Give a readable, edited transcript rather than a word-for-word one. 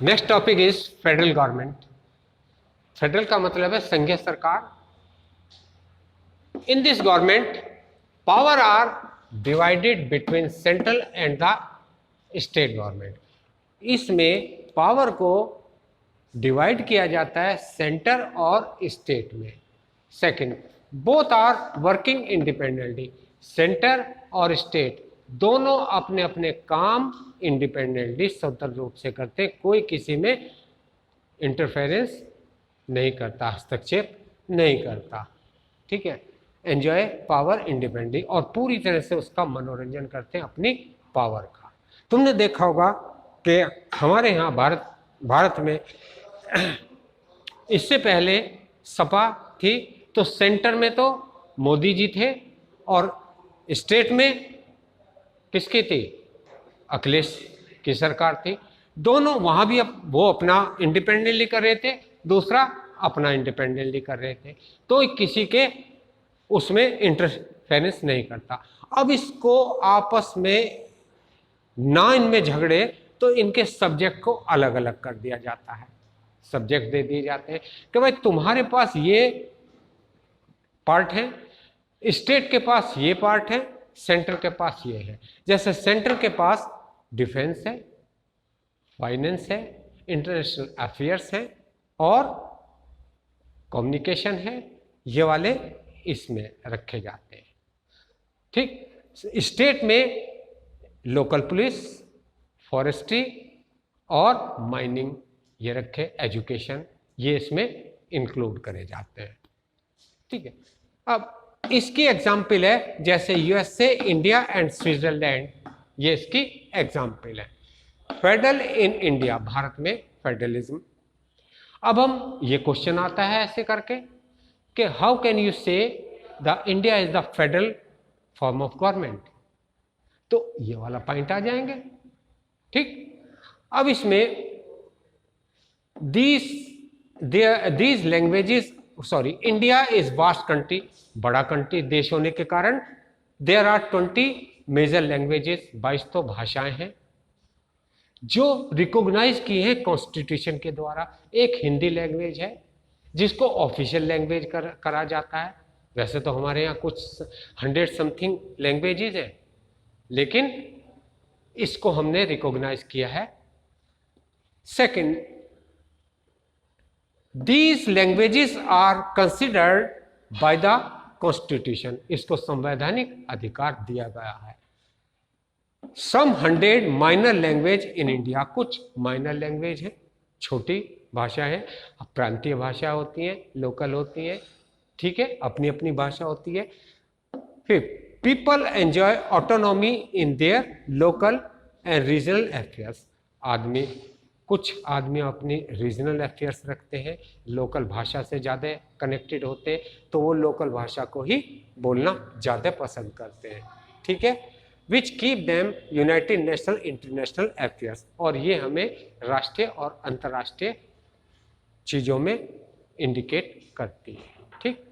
Next topic is federal government. Federal का मतलब है संघीय सरकार। In this government power are divided between central and the state government. इसमें पावर को डिवाइड किया जाता है सेंटर और स्टेट में। Second, both are working independently. Centre और स्टेट दोनों अपने अपने काम इंडिपेंडेंटली स्वतंत्र रूप से करते, कोई किसी में इंटरफेरेंस नहीं करता, हस्तक्षेप नहीं करता। ठीक है, एंजॉय पावर इंडिपेंडेंटली, और पूरी तरह से उसका मनोरंजन करते हैं अपनी पावर का। तुमने देखा होगा कि हमारे यहाँ भारत में इससे पहले सपा थी, तो सेंटर में तो मोदी जी थे और स्टेट में किसकी थी? अखिलेश की सरकार थी। दोनों वहां भी वो अपना इंडिपेंडेंटली कर रहे थे, दूसरा अपना इंडिपेंडेंटली कर रहे थे, तो किसी के उसमें इंटरफेरेंस नहीं करता। अब इसको आपस में ना इनमें झगड़े तो इनके सब्जेक्ट को अलग अलग कर दिया जाता है। सब्जेक्ट दे दिए जाते हैं कि भाई तुम्हारे पास ये पार्ट है, स्टेट के पास ये पार्ट है, सेंटर के पास ये है। जैसे सेंटर के पास डिफेंस है, फाइनेंस है, इंटरनेशनल अफेयर्स है और कम्युनिकेशन है, ये वाले इसमें रखे जाते हैं। ठीक, स्टेट में लोकल पुलिस, फॉरेस्ट्री और माइनिंग ये रखे, एजुकेशन ये इसमें इंक्लूड करे जाते हैं। ठीक है, अब इसकी एग्जाम्पल है जैसे यूएसए, इंडिया एंड स्विट्जरलैंड, ये इसकी एग्जाम्पल है। फेडरल इन इंडिया, भारत में फेडरलिज्म। अब हम ये क्वेश्चन आता है ऐसे करके कि हाउ कैन यू से the India is the federal form of government, तो ये वाला पॉइंट आ जाएंगे। ठीक, अब इसमें these languages, sorry, India is vast country, बड़ा कंट्री देश होने के कारण देयर आर 20 मेजर लैंग्वेजेस, 22 तो भाषाएं हैं जो रिकॉग्नाइज की हैं कॉन्स्टिट्यूशन के द्वारा। एक हिंदी लैंग्वेज है जिसको ऑफिशियल लैंग्वेज करा जाता है। वैसे तो हमारे यहाँ कुछ 100 समथिंग लैंग्वेजेस हैं, लेकिन इसको हमने रिकॉग्नाइज किया है। Second, these languages are considered by the constitution, इसको संवैधानिक अधिकार दिया गया है। Some 100 minor language in India, कुछ माइनर लैंग्वेज है, छोटी भाषा है, प्रांतीय भाषा होती है, लोकल होती है, ठीक है, अपनी अपनी भाषा होती है। फिर people enjoy autonomy in their local and regional affairs, कुछ आदमी अपनी रीजनल अफेयर्स रखते हैं, लोकल भाषा से ज़्यादा कनेक्टेड होते हैं, तो वो लोकल भाषा को ही बोलना ज़्यादा पसंद करते हैं। ठीक है, which keep them United national international affairs, और ये हमें राष्ट्रीय और अंतर्राष्ट्रीय चीज़ों में इंडिकेट करती है। ठीक,